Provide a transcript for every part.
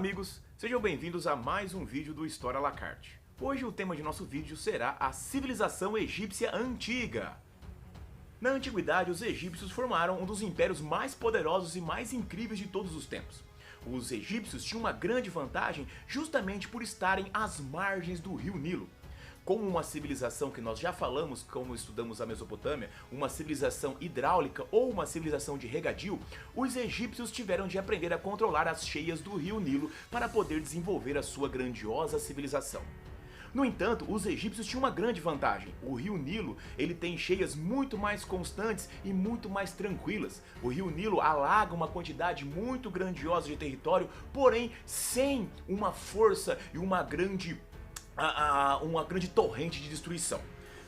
amigos, sejam bem-vindos a mais um vídeo do História à la carte. Hoje o tema de nosso vídeo será a civilização egípcia antiga. Na antiguidade, os egípcios formaram um dos impérios mais poderosos e mais incríveis de todos os tempos. Os egípcios tinham uma grande vantagem justamente por estarem às margens do rio Nilo. Como uma civilização que nós já falamos, como estudamos a Mesopotâmia, uma civilização hidráulica ou uma civilização de regadio, os egípcios tiveram de aprender a controlar as cheias do rio Nilo para poder desenvolver a sua grandiosa civilização. No entanto, os egípcios tinham uma grande vantagem. O rio Nilo, ele tem cheias muito mais constantes e muito mais tranquilas. O rio Nilo alaga uma quantidade muito grandiosa de território, porém sem uma força e uma grande torrente de destruição.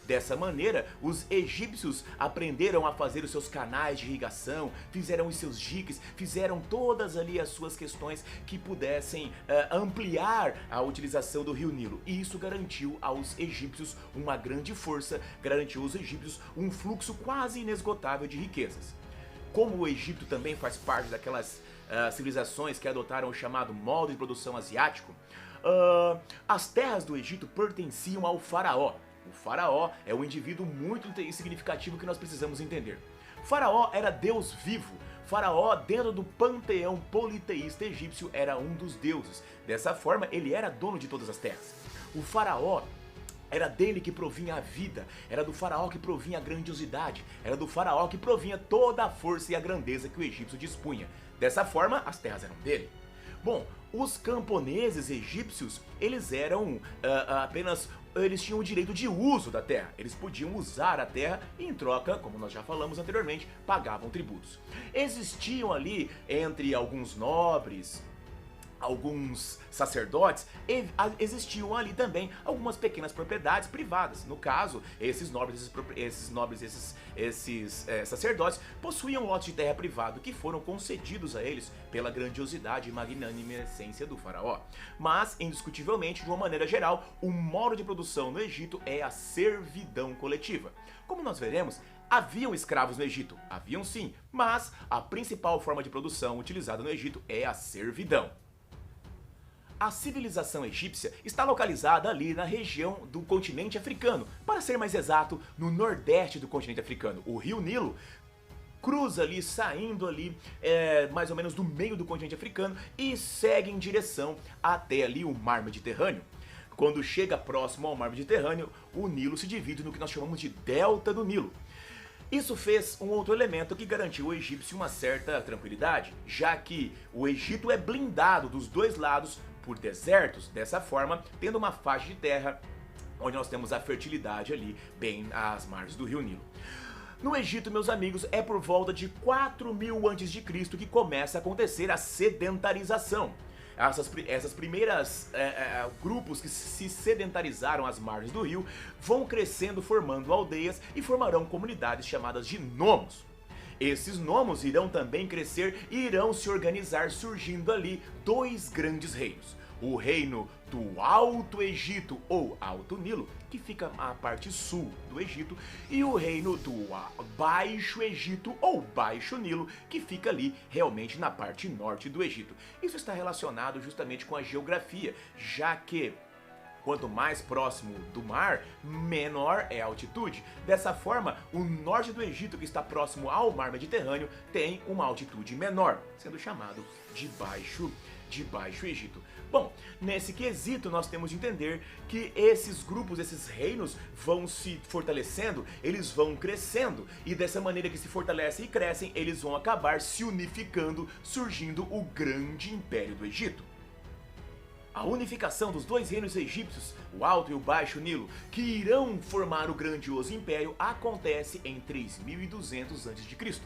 Dessa maneira, os egípcios aprenderam a fazer os seus canais de irrigação, fizeram os seus diques, fizeram todas ali as suas questões que pudessem ampliar a utilização do rio Nilo. E isso garantiu aos egípcios uma grande força, garantiu aos egípcios um fluxo quase inesgotável de riquezas. Como o Egito também faz parte daquelas civilizações que adotaram o chamado modo de produção asiático, as terras do Egito pertenciam ao faraó. O faraó é um indivíduo muito significativo que nós precisamos entender. Faraó era Deus vivo. Faraó, dentro do panteão politeísta egípcio, era um dos deuses. Dessa forma, ele era dono de todas as terras. O faraó era dele que provinha a vida, era do faraó que provinha a grandiosidade, era do faraó que provinha toda a força e a grandeza que o egípcio dispunha. Dessa forma, as terras eram dele. Bom, os camponeses egípcios, eles eram eles tinham o direito de uso da terra. Eles podiam usar a terra e, em troca, como nós já falamos anteriormente, pagavam tributos. Existiam ali, entre alguns nobres, alguns sacerdotes, existiam ali também algumas pequenas propriedades privadas. No caso, esses sacerdotes possuíam lotes de terra privado que foram concedidos a eles pela grandiosidade e magnanimicência do faraó. Mas, indiscutivelmente, de uma maneira geral, o modo de produção no Egito é a servidão coletiva. Como nós veremos, haviam escravos no Egito, haviam sim, mas a principal forma de produção utilizada no Egito é a servidão. A civilização egípcia está localizada ali na região do continente africano, para ser mais exato, no nordeste do continente africano. O rio Nilo cruza ali, saindo ali mais ou menos do meio do continente africano e segue em direção até ali o mar Mediterrâneo. Quando chega próximo ao mar Mediterrâneo, o Nilo se divide no que nós chamamos de delta do Nilo. Isso fez um outro elemento que garantiu ao egípcio uma certa tranquilidade, já que o Egito é blindado dos dois lados por desertos, dessa forma, tendo uma faixa de terra onde nós temos a fertilidade ali, bem às margens do rio Nilo. No Egito, meus amigos, é por volta de 4000 a.C. que começa a acontecer a sedentarização. Essas primeiras grupos que se sedentarizaram às margens do rio vão crescendo, formando aldeias e formarão comunidades chamadas de nomos. Esses nomos irão também crescer e irão se organizar, surgindo ali dois grandes reinos. O reino do Alto Egito ou Alto Nilo, que fica na parte sul do Egito, e o reino do Baixo Egito ou Baixo Nilo, que fica ali realmente na parte norte do Egito. Isso está relacionado justamente com a geografia, já que quanto mais próximo do mar, menor é a altitude. Dessa forma, o norte do Egito, que está próximo ao mar Mediterrâneo, tem uma altitude menor, sendo chamado de Baixo Egito. Bom, nesse quesito nós temos de entender que esses grupos, esses reinos vão se fortalecendo, eles vão crescendo, e dessa maneira que se fortalecem e crescem, eles vão acabar se unificando, surgindo o grande Império do Egito. A unificação dos dois reinos egípcios, o Alto e o Baixo Nilo, que irão formar o grandioso império, acontece em 3200 a.C.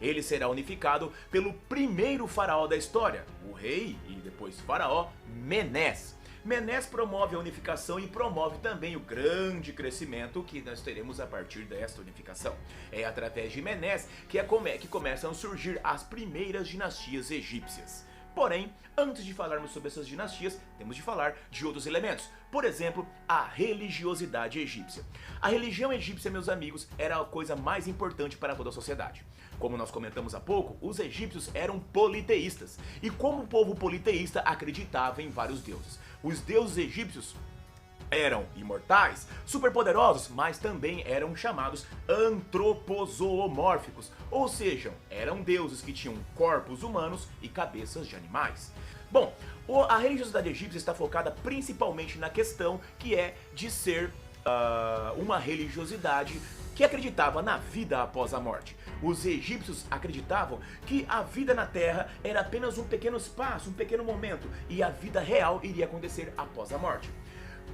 Ele será unificado pelo primeiro faraó da história, o rei e depois faraó Menés. Menés promove a unificação e promove também o grande crescimento que nós teremos a partir desta unificação. É através de Menés que começam a surgir as primeiras dinastias egípcias. Porém, antes de falarmos sobre essas dinastias, temos de falar de outros elementos. Por exemplo, a religiosidade egípcia. A religião egípcia, meus amigos, era a coisa mais importante para toda a sociedade. Como nós comentamos há pouco, os egípcios eram politeístas. E como o povo politeísta acreditava em vários deuses. Os deuses egípcios eram imortais, superpoderosos, mas também eram chamados antropozoomórficos, ou seja, eram deuses que tinham corpos humanos e cabeças de animais. Bom, a religiosidade egípcia está focada principalmente na questão que é de ser uma religiosidade que acreditava na vida após a morte. Os egípcios acreditavam que a vida na Terra era apenas um pequeno espaço, um pequeno momento, e a vida real iria acontecer após a morte.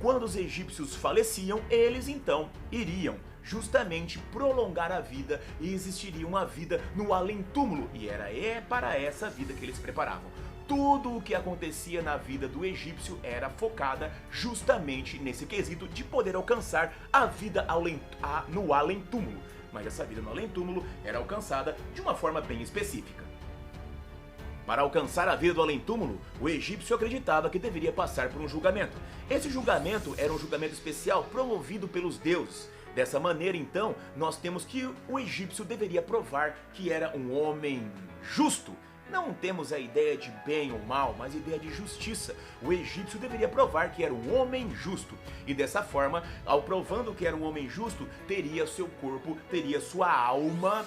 Quando os egípcios faleciam, eles então iriam justamente prolongar a vida e existiria uma vida no além-túmulo, e era para essa vida que eles preparavam. Tudo o que acontecia na vida do egípcio era focada justamente nesse quesito de poder alcançar a vida no além-túmulo. Mas essa vida no além-túmulo era alcançada de uma forma bem específica. Para alcançar a vida do além-túmulo, o egípcio acreditava que deveria passar por um julgamento. Esse julgamento era um julgamento especial promovido pelos deuses. Dessa maneira, então, nós temos que o egípcio deveria provar que era um homem justo. Não temos a ideia de bem ou mal, mas a ideia de justiça. O egípcio deveria provar que era um homem justo. E dessa forma, ao provando que era um homem justo, teria seu corpo, teria sua alma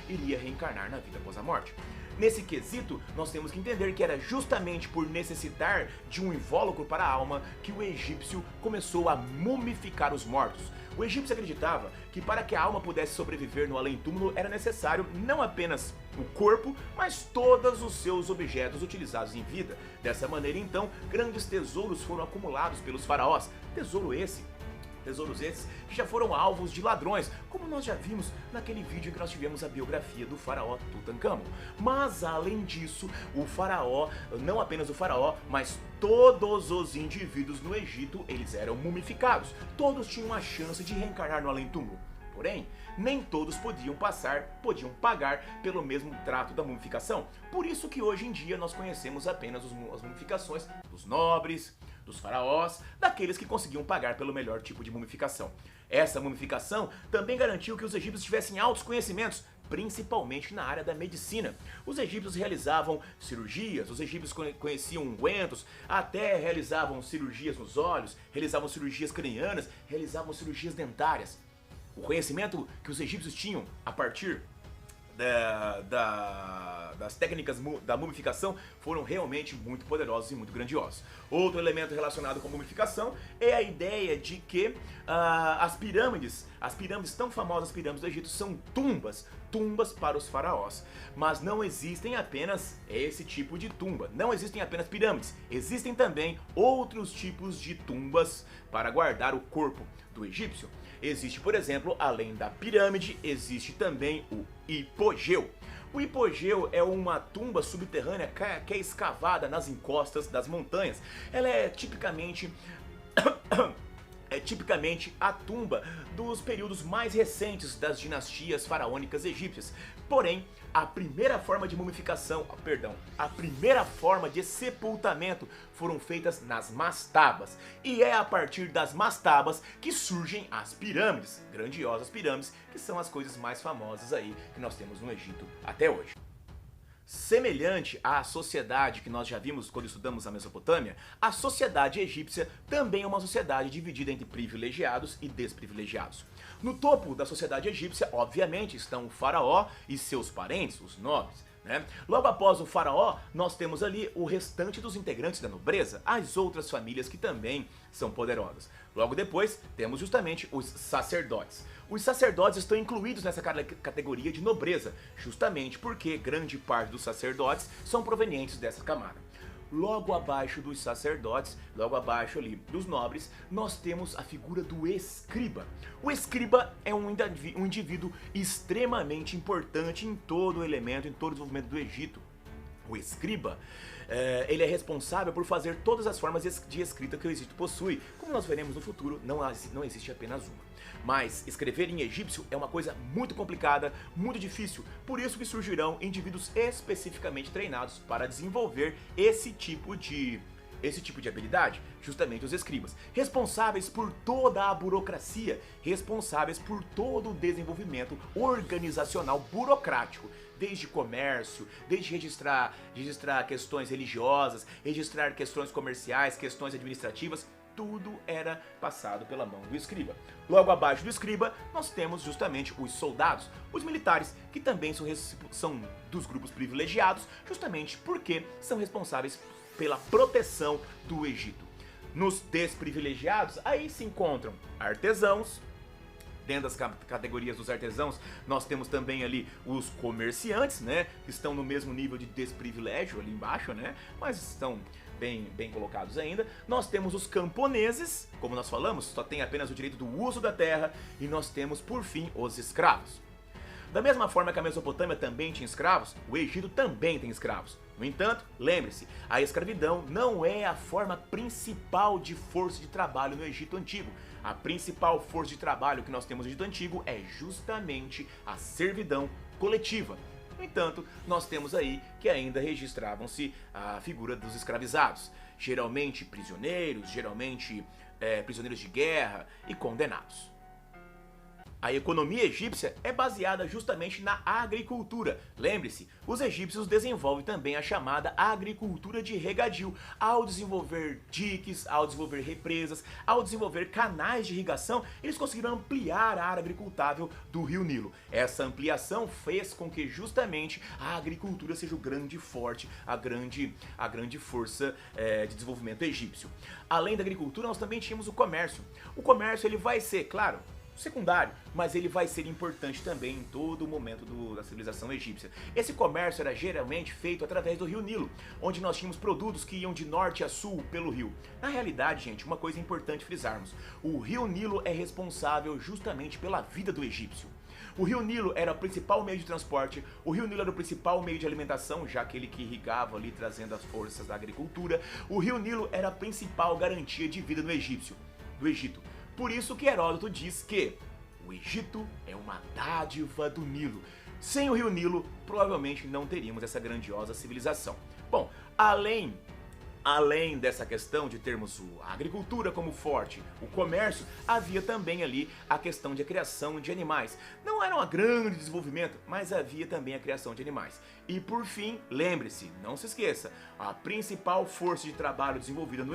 iria reencarnar na vida após a morte. Nesse quesito, nós temos que entender que era justamente por necessitar de um invólucro para a alma que o egípcio começou a mumificar os mortos. O egípcio acreditava que para que a alma pudesse sobreviver no além-túmulo era necessário não apenas o corpo, mas todos os seus objetos utilizados em vida. Dessa maneira, então, grandes tesouros foram acumulados pelos faraós. Tesouros esses que já foram alvos de ladrões, como nós já vimos naquele vídeo em que nós tivemos a biografia do faraó Tutancâmon. Mas além disso, o faraó, não apenas o faraó, mas todos os indivíduos no Egito, eles eram mumificados. Todos tinham a chance de reencarnar no além-túmulo. Porém, nem todos podiam pagar pelo mesmo trato da mumificação. Por isso que hoje em dia nós conhecemos apenas as mumificações dos nobres, dos faraós, daqueles que conseguiam pagar pelo melhor tipo de mumificação. Essa mumificação também garantiu que os egípcios tivessem altos conhecimentos, principalmente na área da medicina. Os egípcios realizavam cirurgias, os egípcios conheciam ungüentos, até realizavam cirurgias nos olhos, realizavam cirurgias cranianas, realizavam cirurgias dentárias. O conhecimento que os egípcios tinham a partir das técnicas da mumificação foram realmente muito poderosos e muito grandiosos. Outro elemento relacionado com a mumificação é a ideia de que as pirâmides tão famosas, as pirâmides do Egito, são tumbas para os faraós. Mas não existem apenas esse tipo de tumba, não existem apenas pirâmides, existem também outros tipos de tumbas para guardar o corpo do egípcio. Existe, por exemplo, além da pirâmide, existe também o hipogeu. O hipogeu é uma tumba subterrânea que é escavada nas encostas das montanhas. Ela é tipicamente a tumba dos períodos mais recentes das dinastias faraônicas egípcias. Porém, a primeira forma de sepultamento foram feitas nas mastabas. E é a partir das mastabas que surgem as pirâmides, grandiosas pirâmides, que são as coisas mais famosas aí que nós temos no Egito até hoje. Semelhante à sociedade que nós já vimos quando estudamos a Mesopotâmia, a sociedade egípcia também é uma sociedade dividida entre privilegiados e desprivilegiados. No topo da sociedade egípcia, obviamente, estão o faraó e seus parentes, os nobres. Logo após o faraó, nós temos ali o restante dos integrantes da nobreza, as outras famílias que também são poderosas. Logo depois, temos justamente os sacerdotes. Os sacerdotes estão incluídos nessa categoria de nobreza, justamente porque grande parte dos sacerdotes são provenientes dessa camada. Logo abaixo dos sacerdotes, logo abaixo ali dos nobres, nós temos a figura do escriba. O escriba é um indivíduo extremamente importante em todo o desenvolvimento do Egito. O escriba, ele é responsável por fazer todas as formas de escrita que o Egito possui. Como nós veremos no futuro, não existe apenas uma. Mas escrever em egípcio é uma coisa muito complicada, muito difícil, por isso que surgirão indivíduos especificamente treinados para desenvolver esse tipo de habilidade, justamente os escribas, responsáveis por toda a burocracia, responsáveis por todo o desenvolvimento organizacional burocrático, desde comércio, desde registrar questões religiosas, registrar questões comerciais, questões administrativas, tudo era passado pela mão do escriba. Logo abaixo do escriba, nós temos justamente os soldados, os militares, que também são dos grupos privilegiados, justamente porque são responsáveis pela proteção do Egito. Nos desprivilegiados, aí se encontram artesãos. Dentro das categorias dos artesãos, nós temos também ali os comerciantes, né, que estão no mesmo nível de desprivilégio ali embaixo, né, mas estão bem colocados ainda. Nós temos os camponeses, como nós falamos, só tem apenas o direito do uso da terra, e nós temos, por fim, os escravos. Da mesma forma que a Mesopotâmia também tinha escravos, o Egito também tem escravos. No entanto, lembre-se, a escravidão não é a forma principal de força de trabalho no Egito Antigo. A principal força de trabalho que nós temos no Egito Antigo é justamente a servidão coletiva. No entanto, nós temos aí que ainda registravam-se a figura dos escravizados, geralmente prisioneiros, prisioneiros de guerra e condenados. A economia egípcia é baseada justamente na agricultura. Lembre-se, os egípcios desenvolvem também a chamada agricultura de regadio. Ao desenvolver diques, ao desenvolver represas, ao desenvolver canais de irrigação, eles conseguiram ampliar a área agricultável do rio Nilo. Essa ampliação fez com que justamente a agricultura seja o grande forte, a grande força de desenvolvimento egípcio. Além da agricultura, nós também tínhamos o comércio. O comércio ele vai ser, claro, secundário, mas ele vai ser importante também em todo o momento da civilização egípcia. Esse comércio era geralmente feito através do rio Nilo, onde nós tínhamos produtos que iam de norte a sul pelo rio. Na realidade, gente, uma coisa importante frisarmos, o rio Nilo é responsável justamente pela vida do egípcio. O rio Nilo era o principal meio de transporte, o rio Nilo era o principal meio de alimentação, já que ele que irrigava ali, trazendo as forças da agricultura. O rio Nilo era a principal garantia de vida do Egito. Por isso que Heródoto diz que o Egito é uma dádiva do Nilo. Sem o rio Nilo, provavelmente não teríamos essa grandiosa civilização. Bom, além dessa questão de termos a agricultura como forte, o comércio, havia também ali a questão de a criação de animais. Não era um grande desenvolvimento, mas havia também a criação de animais. E por fim, lembre-se, não se esqueça, a principal força de trabalho desenvolvida no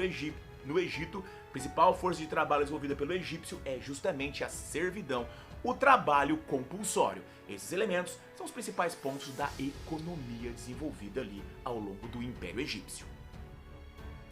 Egito, principal força de trabalho desenvolvida pelo egípcio é justamente a servidão, o trabalho compulsório. Esses elementos são os principais pontos da economia desenvolvida ali ao longo do Império Egípcio.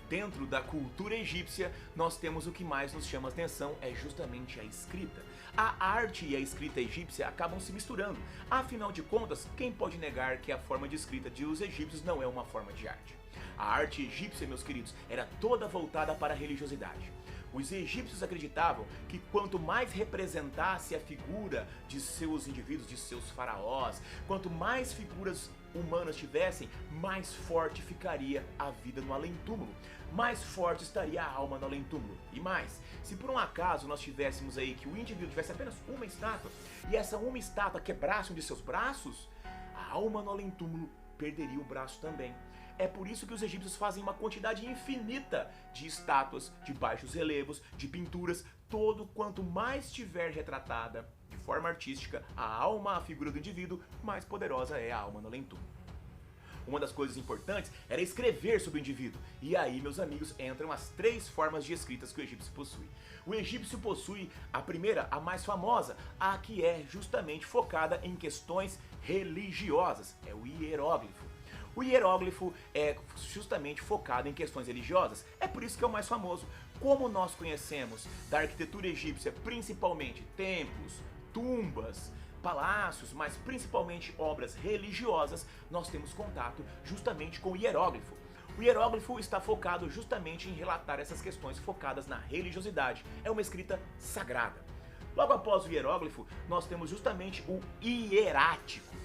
Dentro da cultura egípcia, nós temos o que mais nos chama a atenção, é justamente a escrita. A arte e a escrita egípcia acabam se misturando. Afinal de contas, quem pode negar que a forma de escrita dos egípcios não é uma forma de arte? A arte egípcia, meus queridos, era toda voltada para a religiosidade. Os egípcios acreditavam que quanto mais representasse a figura de seus indivíduos, de seus faraós, quanto mais figuras humanas tivessem, mais forte ficaria a vida no além-túmulo, mais forte estaria a alma no além-túmulo. E mais, se por um acaso nós tivéssemos aí que o indivíduo tivesse apenas uma estátua, e essa uma estátua quebrasse um de seus braços, a alma no além-túmulo perderia o braço também. É por isso que os egípcios fazem uma quantidade infinita de estátuas, de baixos relevos, de pinturas. Todo quanto mais estiver retratada de forma artística a alma, a figura do indivíduo, mais poderosa é a alma no além-túmulo. Uma das coisas importantes era escrever sobre o indivíduo. E aí, meus amigos, entram as 3 formas de escritas que o egípcio possui. O egípcio possui a primeira, a mais famosa, a que é justamente focada em questões religiosas. É o hieróglifo. O hieróglifo é justamente focado em questões religiosas, é por isso que é o mais famoso. Como nós conhecemos da arquitetura egípcia, principalmente templos, tumbas, palácios, mas principalmente obras religiosas, nós temos contato justamente com o hieróglifo. O hieróglifo está focado justamente em relatar essas questões focadas na religiosidade. É uma escrita sagrada. Logo após o hieróglifo, nós temos justamente o hierático.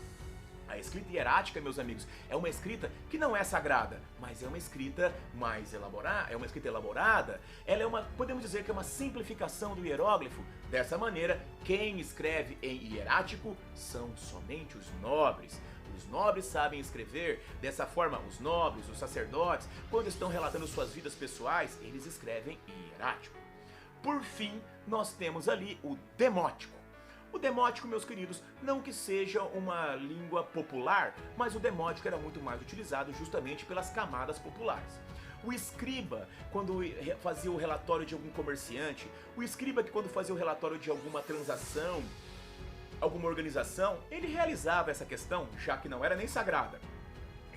A escrita hierática, meus amigos, é uma escrita que não é sagrada, mas é uma escrita mais elaborada, ela é podemos dizer que é uma simplificação do hieróglifo. Dessa maneira, quem escreve em hierático são somente os nobres. Os nobres sabem escrever. Dessa forma, os nobres, os sacerdotes, quando estão relatando suas vidas pessoais, eles escrevem em hierático. Por fim, nós temos ali o demótico. O demótico, meus queridos, não que seja uma língua popular, mas o demótico era muito mais utilizado justamente pelas camadas populares. O escriba, quando fazia o relatório de algum comerciante, o escriba que quando fazia o relatório de alguma transação, alguma organização, ele realizava essa questão, já que não era nem sagrada,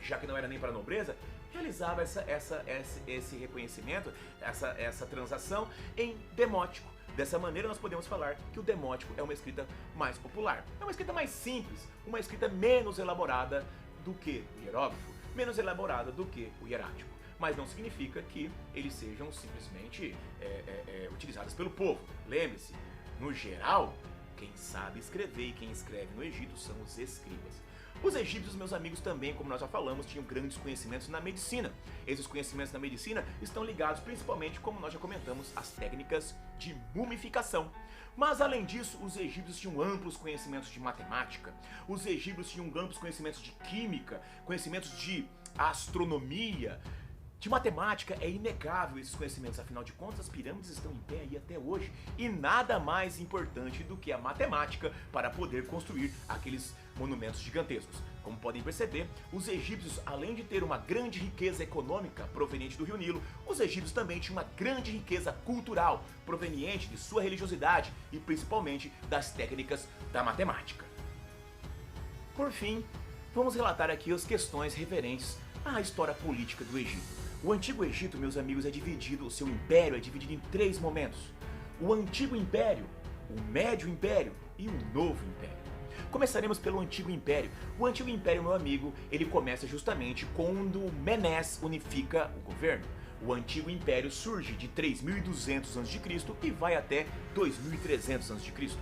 já que não era nem para a nobreza, realizava esse reconhecimento, essa transação em demótico. Dessa maneira nós podemos falar que o demótico é uma escrita mais popular. É uma escrita mais simples, uma escrita menos elaborada do que o hieróglifo, menos elaborada do que o hierático. Mas não significa que eles sejam simplesmente utilizados pelo povo. Lembre-se, no geral, quem sabe escrever e quem escreve no Egito são os escribas. Os egípcios, meus amigos, também, como nós já falamos, tinham grandes conhecimentos na medicina. Esses conhecimentos na medicina estão ligados principalmente, como nós já comentamos, às técnicas de mumificação. Mas além disso, os egípcios tinham amplos conhecimentos de matemática, os egípcios tinham amplos conhecimentos de química, conhecimentos de astronomia. De matemática é inegável esses conhecimentos, afinal de contas as pirâmides estão em pé aí até hoje e nada mais importante do que a matemática para poder construir aqueles monumentos gigantescos. Como podem perceber, os egípcios, além de ter uma grande riqueza econômica proveniente do Rio Nilo, os egípcios também tinham uma grande riqueza cultural proveniente de sua religiosidade e principalmente das técnicas da matemática. Por fim, vamos relatar aqui as questões referentes à história política do Egito. O Antigo Egito, meus amigos, o seu império é dividido em 3 momentos. O Antigo Império, o Médio Império e o Novo Império. Começaremos pelo Antigo Império. O Antigo Império, meu amigo, ele começa justamente quando Menés unifica o governo. O Antigo Império surge de 3.200 a.C. e vai até 2.300 a.C.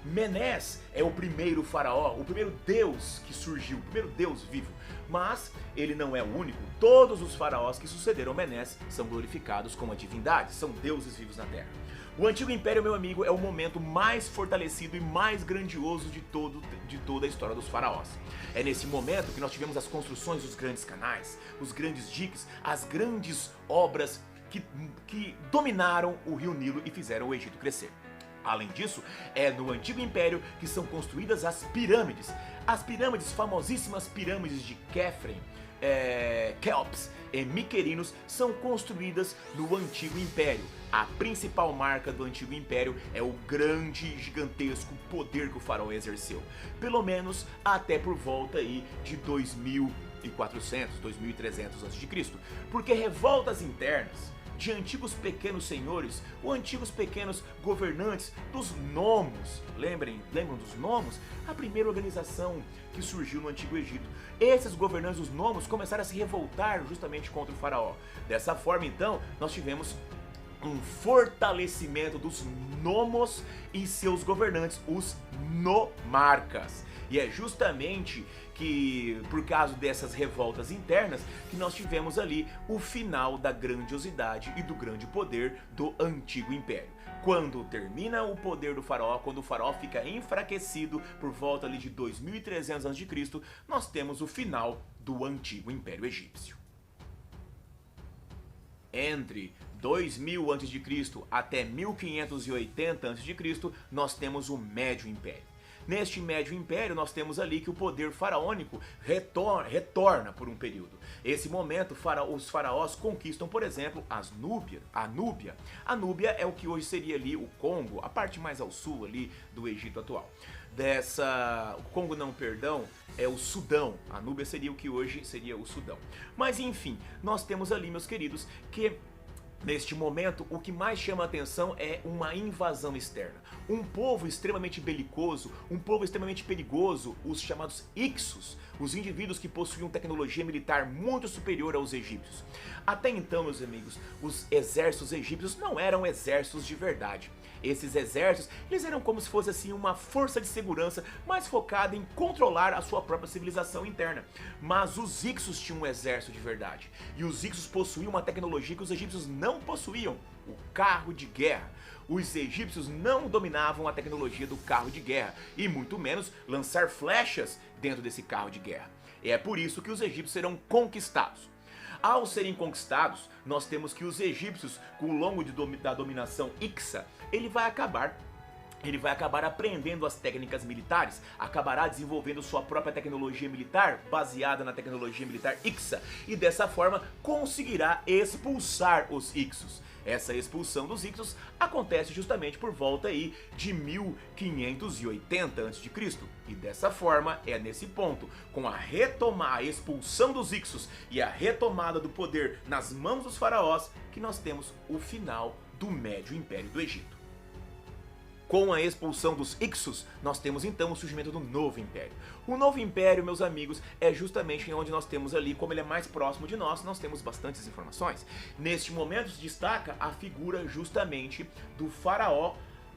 Menés é o primeiro faraó, o primeiro deus que surgiu, o primeiro deus vivo. Mas ele não é o único. Todos os faraós que sucederam Menés são glorificados como a divindade, são deuses vivos na Terra. O Antigo Império, meu amigo, é o momento mais fortalecido e mais grandioso de toda a história dos faraós. É nesse momento que nós tivemos as construções dos grandes canais, os grandes diques, as grandes obras que dominaram o Rio Nilo e fizeram o Egito crescer. Além disso, é no Antigo Império que são construídas as pirâmides. As pirâmides, famosíssimas pirâmides de Khafre, Quéops e Miquerinos são construídas no Antigo Império. A principal marca do Antigo Império é o grande, gigantesco poder que o faraó exerceu. Pelo menos até por volta aí de 2400, 2300 a.C. Porque revoltas internas de antigos pequenos senhores, ou antigos pequenos governantes dos nomos. Lembram dos nomos? A primeira organização que surgiu no Antigo Egito. Esses governantes dos nomos começaram a se revoltar justamente contra o faraó. Dessa forma, então, nós tivemos um fortalecimento dos nomos e seus governantes, os nomarcas. E é justamente que, por causa dessas revoltas internas, que nós tivemos ali o final da grandiosidade e do grande poder do Antigo Império. Quando termina o poder do faraó, quando o faraó fica enfraquecido por volta ali de 2300 a.C., nós temos o final do Antigo Império Egípcio. Entre 2000 a.C. até 1580 a.C., nós temos o Médio Império. Neste Médio Império, nós temos ali que o poder faraônico retorna por um período. Esse momento, os faraós conquistam, por exemplo, a Núbia. A Núbia é o que hoje seria ali o Congo, a parte mais ao sul ali do Egito atual. O Congo não, perdão, é o Sudão. A Núbia seria o que hoje seria o Sudão. Mas enfim, nós temos ali, meus queridos, que neste momento, o que mais chama a atenção é uma invasão externa. Um povo extremamente belicoso, um povo extremamente perigoso, os chamados Ixos, os indivíduos que possuíam tecnologia militar muito superior aos egípcios. Até então, meus amigos, os exércitos egípcios não eram exércitos de verdade. Esses exércitos, eles eram como se fosse assim uma força de segurança mais focada em controlar a sua própria civilização interna. Mas os Hyksos tinham um exército de verdade. E os Hyksos possuíam uma tecnologia que os egípcios não possuíam, o carro de guerra. Os egípcios não dominavam a tecnologia do carro de guerra, e muito menos lançar flechas dentro desse carro de guerra. É por isso que os egípcios serão conquistados. Ao serem conquistados, nós temos que os egípcios, com o longo da dominação Hyksa, ele vai acabar aprendendo as técnicas militares, acabará desenvolvendo sua própria tecnologia militar baseada na tecnologia militar Hyksa, e dessa forma conseguirá expulsar os Hyksos. Essa expulsão dos Hyksos acontece justamente por volta aí de 1580 a.C. E dessa forma, é nesse ponto, com a expulsão dos Hyksos e a retomada do poder nas mãos dos faraós, que nós temos o final do Médio Império do Egito. Com a expulsão dos Hyksos, nós temos então o surgimento do Novo Império. O Novo Império, meus amigos, é justamente onde nós temos ali, como ele é mais próximo de nós temos bastantes informações. Neste momento se destaca a figura justamente do faraó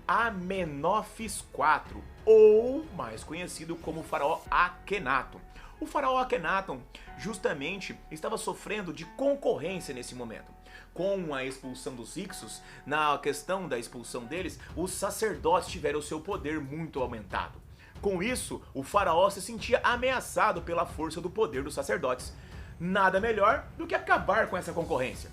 Amenófis IV, ou mais conhecido como faraó Akhenaton. O faraó Akhenaton justamente estava sofrendo de concorrência nesse momento. Com a expulsão dos Hyksos, na questão da expulsão deles, os sacerdotes tiveram o seu poder muito aumentado. Com isso, o faraó se sentia ameaçado pela força do poder dos sacerdotes. Nada melhor do que acabar com essa concorrência.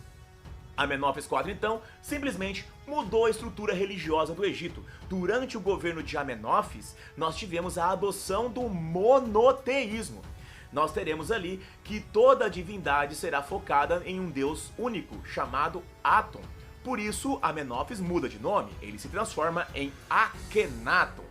Amenófis IV, então, simplesmente mudou a estrutura religiosa do Egito. Durante o governo de Amenófis, nós tivemos a adoção do monoteísmo. Nós teremos ali que toda a divindade será focada em um deus único, chamado Aton. Por isso, Amenófis muda de nome, ele se transforma em Akhenaton,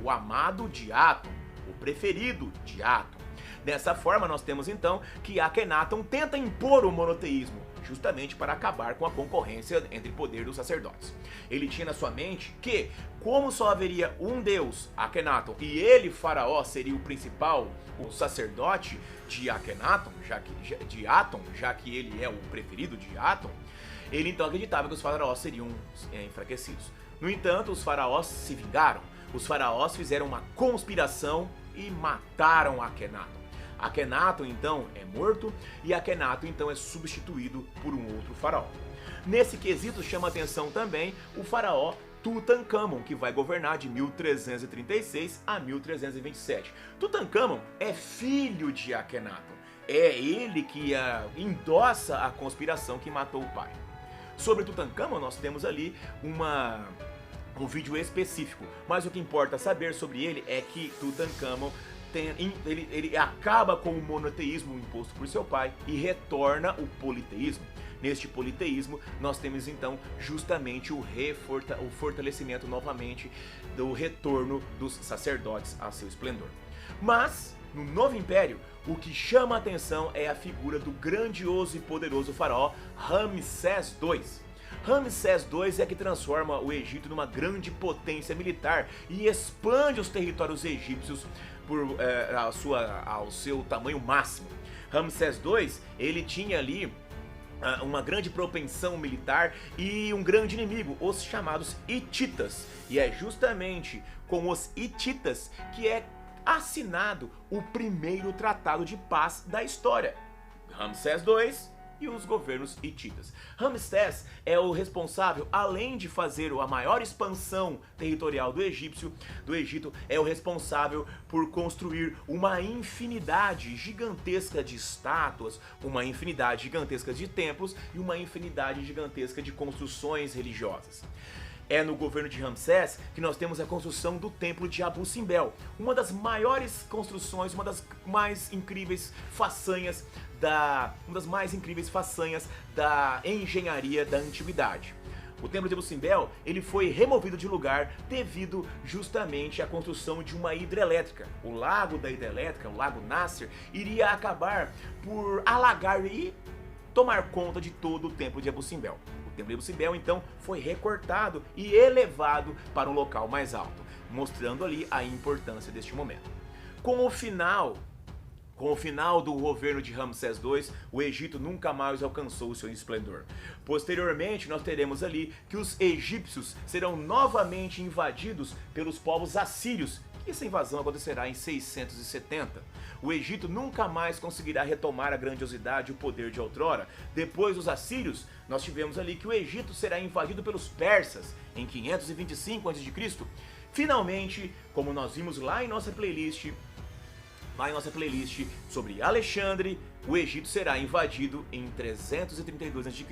o amado de Aton, o preferido de Aton. Dessa forma, nós temos então que Akhenaton tenta impor o monoteísmo, justamente para acabar com a concorrência entre o poder dos sacerdotes. Ele tinha na sua mente que, como só haveria um deus, Akhenaton, e ele, faraó, seria o principal, o sacerdote de Akhenaton, já que ele é o preferido de Aton, ele então acreditava que os faraós seriam enfraquecidos. No entanto, os faraós se vingaram. Os faraós fizeram uma conspiração e mataram Akhenaton. Akhenaton então é morto e Akhenaton então é substituído por um outro faraó. Nesse quesito chama atenção também o faraó Tutankhamon, que vai governar de 1336 a 1327. Tutankhamon é filho de Akhenaton. É ele que endossa a conspiração que matou o pai. Sobre Tutankhamon nós temos ali um vídeo específico, mas o que importa saber sobre ele é que Tutankhamon ele acaba com o monoteísmo imposto por seu pai e retorna o politeísmo. Neste politeísmo, nós temos então justamente o fortalecimento novamente do retorno dos sacerdotes a seu esplendor. Mas, no Novo Império, o que chama a atenção é a figura do grandioso e poderoso faraó Ramsés II. Ramsés II é que transforma o Egito numa grande potência militar e expande os territórios egípcios ao seu tamanho máximo. Ramsés II, ele tinha ali uma grande propensão militar e um grande inimigo, os chamados Hititas. E é justamente com os Hititas que é assinado o primeiro tratado de paz da história. Ramsés II e os governos hititas. Ramsés é o responsável, além de fazer a maior expansão territorial do Egito, é o responsável por construir uma infinidade gigantesca de estátuas, uma infinidade gigantesca de templos e uma infinidade gigantesca de construções religiosas. É no governo de Ramsés que nós temos a construção do templo de Abu Simbel, uma das maiores construções, uma das mais incríveis façanhas da engenharia da antiguidade. O templo de Abu Simbel, ele foi removido de lugar devido justamente à construção de uma hidrelétrica. O lago da hidrelétrica, o lago Nasser, iria acabar por alagar e tomar conta de todo o templo de Abu Simbel. O templo de Abu Simbel, então, foi recortado e elevado para um local mais alto, mostrando ali a importância deste momento. Com o final Com o final do governo de Ramsés II, o Egito nunca mais alcançou o seu esplendor. Posteriormente, nós teremos ali que os egípcios serão novamente invadidos pelos povos assírios. Essa invasão acontecerá em 670. O Egito nunca mais conseguirá retomar a grandiosidade e o poder de outrora. Depois dos assírios, nós tivemos ali que o Egito será invadido pelos persas em 525 a.C. Finalmente, como nós vimos lá em nossa playlist sobre Alexandre, o Egito será invadido em 332 a.C.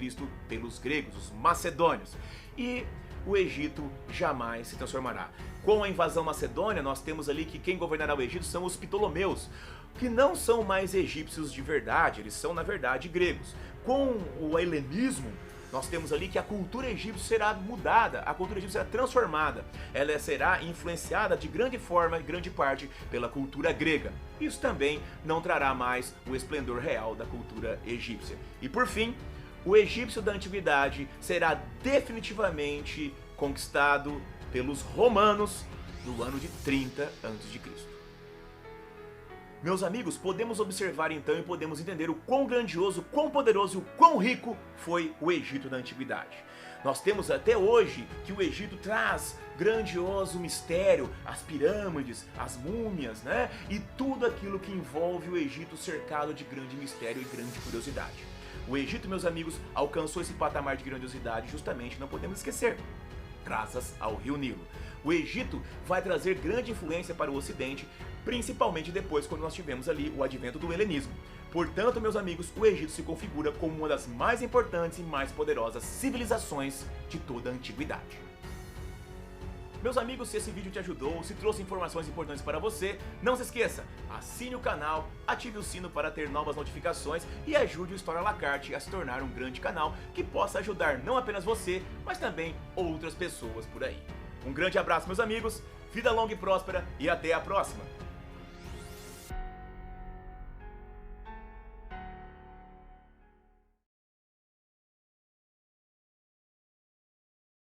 pelos gregos, os macedônios. E o Egito jamais se transformará. Com a invasão macedônia, nós temos ali que quem governará o Egito são os Ptolomeus, que não são mais egípcios de verdade, eles são na verdade gregos. Com o helenismo, nós temos ali que a cultura egípcia será mudada, a cultura egípcia será transformada. Ela será influenciada de grande forma, em grande parte, pela cultura grega. Isso também não trará mais o esplendor real da cultura egípcia. E por fim, o egípcio da antiguidade será definitivamente conquistado pelos romanos no ano de 30 a.C. Meus amigos, podemos observar então e podemos entender o quão grandioso, quão poderoso e o quão rico foi o Egito da antiguidade. Nós temos até hoje que o Egito traz grandioso mistério, as pirâmides, as múmias, né? E tudo aquilo que envolve o Egito cercado de grande mistério e grande curiosidade. O Egito, meus amigos, alcançou esse patamar de grandiosidade justamente, não podemos esquecer, graças ao Rio Nilo. O Egito vai trazer grande influência para o Ocidente, principalmente depois quando nós tivemos ali o advento do helenismo. Portanto, meus amigos, o Egito se configura como uma das mais importantes e mais poderosas civilizações de toda a antiguidade. Meus amigos, se esse vídeo te ajudou, se trouxe informações importantes para você, não se esqueça, assine o canal, ative o sino para ter novas notificações e ajude o História à la carte a se tornar um grande canal que possa ajudar não apenas você, mas também outras pessoas por aí. Um grande abraço, meus amigos, vida longa e próspera e até a próxima!